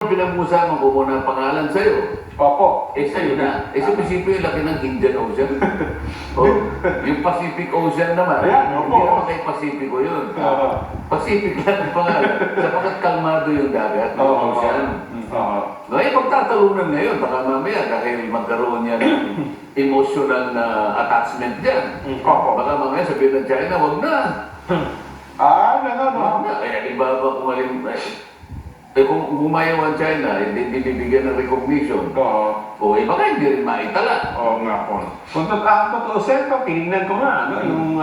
naman pinag-uusapan ko muna ang pangalan sa'yo. Opo. Sa'yo na. Si Pacific yung laki ng Indian Ocean. Yung Pacific Ocean naman. Ayan, opo. Hindi naman kay Pacifico yun. Pacific lang ang pangalan. Sapagkat kalmado yung dagat, yung ocean. Ngayon, pagtatalunan ngayon, baka mamaya dahil magkaroon niya ng emotional na attachment dyan. Baka mamaya sabihin ng China, wag na. Gano'n, no? Wag na. Iba ba kung alin... kung gumayaw ang China, hindi bibigyan ng recognition. Baka hindi rin maitala. Oo nga po. Kung totoo, sir, tinignan ko nga, yung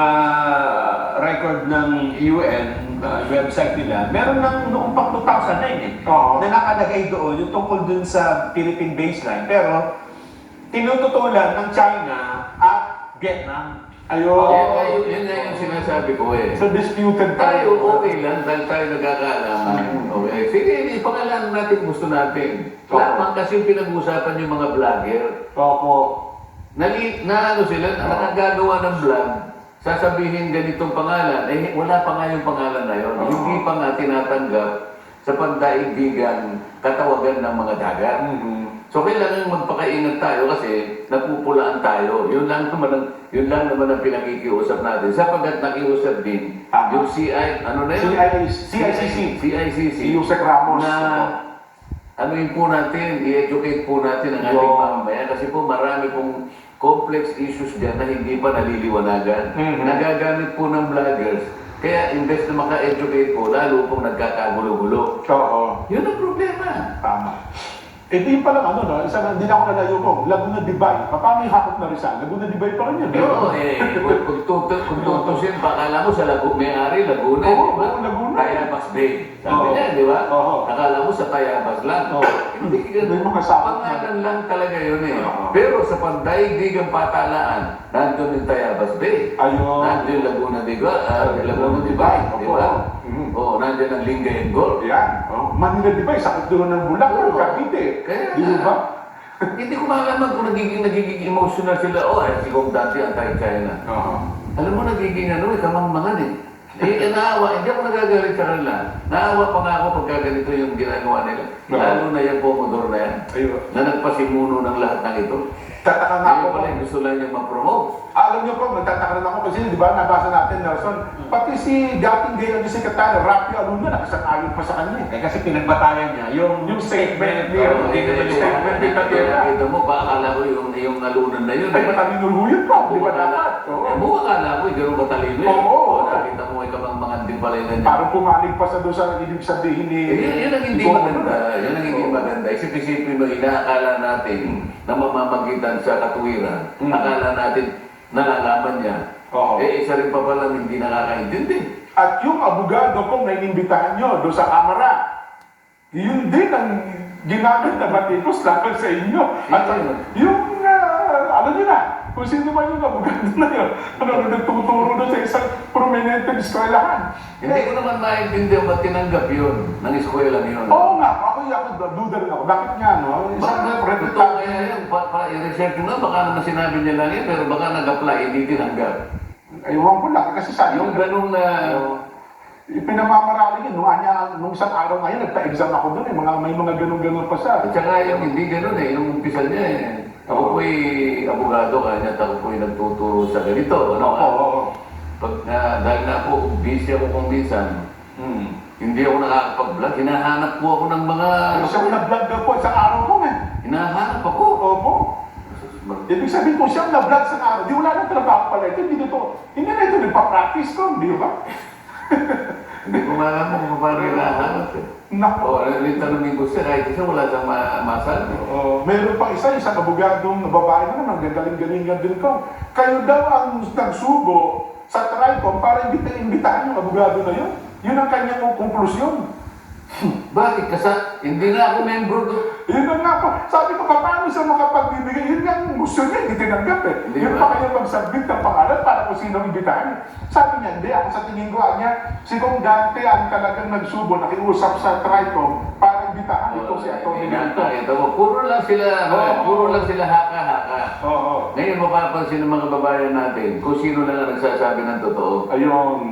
record ng UN website nila, meron ng noong pang 2009 na nakalagay doon yung tungkol dun sa Philippine baseline. Pero, tinututulan ng China at Vietnam. Yun nga yung sinasabi ko eh. So, disputed Tayo, okay lang, dahil tayo nagkakaalaman. Okay. Sige, ipangalanan natin gusto natin. Lamang kasi yung pinag-usapan yung mga vlogger. Sila, nakagagawa ng vlog, sasabihin ganitong pangalan, wala pa nga yung pangalan na yun. Hindi pa nga tinatanggap sa pagdaigdigan, katawagan ng mga dagat. So kailangan magpakaingat tayo kasi napupulaan tayo. Yun lang naman ang pinakikiusap natin. Sapagkat nakiusap din yung CICC. Yusek Ramos. Na anuin po natin, i-educate po natin ang ating mamamayan kasi po marami pong complex issues dyan na hindi pa naliliwanagan. Nagagamit po ng vloggers. Kaya imbes na maka-educate po, lalo pong nagkakagulo-gulo. Yun ang problema. Tama. Hindi pa lang hindi na ako nalayo ko. Laguna Dibay. Paano yung hakot na Rizal? Laguna Dibay pa rin yun. Kung tutusin, akala mo sa may-ari, Laguna. Laguna. Tayabas Bay. Sabi niya, di ba? Akala mo sa Tayabas lang. Hindi ganun. Pangalan lang talaga yun eh. Pero sa pandaigdigang patalaan, nandun yung Tayabas Bay. Nandun yung Laguna Dibay. Di ba? Nandun ang Lingayen Gold. Manila Dibay, sakit doon ng Bulacan, Cavite. Kaya di ba? Hindi ko malaman kung nagiging emotional sila. Si Kong dati anti-China. Alam mo, nagiging kamangmangan eh. Naawa, hindi ako nagagalit sa kanila. Naawa pa nga ako pagka ganito yung ginagawa nila. Lalo na yung Pomodoro na yan. Na nagpasimuno ng lahat ng ito. Tataka nga ako. Pala gusto lang yung ma-promote. Alam niyo po, nagtataka rin ako kasi di ba, nabasa natin, Nelson, pati si dating Gayong Secretary, Rafi Aluna, nakasang-ayon pa sa kanya. Kasi pinagbatayan niya, yung statement niya, statement ni Katera. Kita mo ba, akala ko yung alunan na yun. Ay, matalino yun pa, di ba dapat? Akala ko, gano'ng matalino yun. Nakita mo, kamangmangan din pala yun. Parang pumalig pa sa doon sa ibig sabihin ni... Yun ang hindi maganda. Yun ang hindi maganda. Isip-isipin mo, inaakala natin na mamamagitan sa katuwiran. Akala natin, nalalaman niya. Isa rin pa palang hindi nakakaintindi. At yung abogado kong naiimbitahan nyo doon sa Kamara, yun din ang ginamit na batikos laban sa inyo. At yung, alam nyo na, kung sino man yung abogado na yun, nagtuturo doon sa isang prominenteng eskwelahan. Hindi ko naman maintindihan ba't tinanggap yun ng eskwela yun. Oo nga, ako duda rin ako. Bakit nga, no? Totoo kaya yun, i-research nga, baka naman sinabi niya lang yun, pero baka nag-apply, hindi tinanggap. Ewan ko lang, kasi sa yung ganun na... Pinamamarali yun, nung isang araw ngayon, nagpa-exam ako doon may mga ganun-ganun pa sa... At saka yung hindi ganun yung umpisa niya Ako po'y abogado kanya, ako po'y nagtuturo sa ganito. Dahil na ako, busy ako kung minsan, hindi ako nakakapag-vlog, hinahanap po ako ng mga... Siyang na-vlog daw po sa araw ko Hinahanap ako. Ibig sabihin po siyang na-vlog sa araw, di wala nang trabaho pala ito, hindi na ito nagpa-practice ko, di ba? Hindi ko malaman kung paano hinahanap tanongin ko siya, kahit isa wala siyang masabi. Meron pa isang abogadong babae na naman, gagaling-galingan din ko. Kayo daw ang nagsugo sa TRICOM para imbitahan yung abogado na yun. Yun ang kanyang konklusyon. Bakit? Kasi hindi na ako membro doon. Yun na nga po. Sabi ko, paano siya makapagbibigay? Yun nga ang gusto niya, hindi tinanggap Yun pa kayo mag-submit ng pangalan para kung sino imbitahan. Sabi niya, hindi. Ako sa tingin ko, si Kong Dante ang talagang nagsubo, nakiusap sa TRICOM para imbitahan ito si Atty. Ito mo, puro lang sila haka-haka. Ngayon mapapansin ng mga babayan natin kung sino na nga nagsasabi ng totoo. Ayun.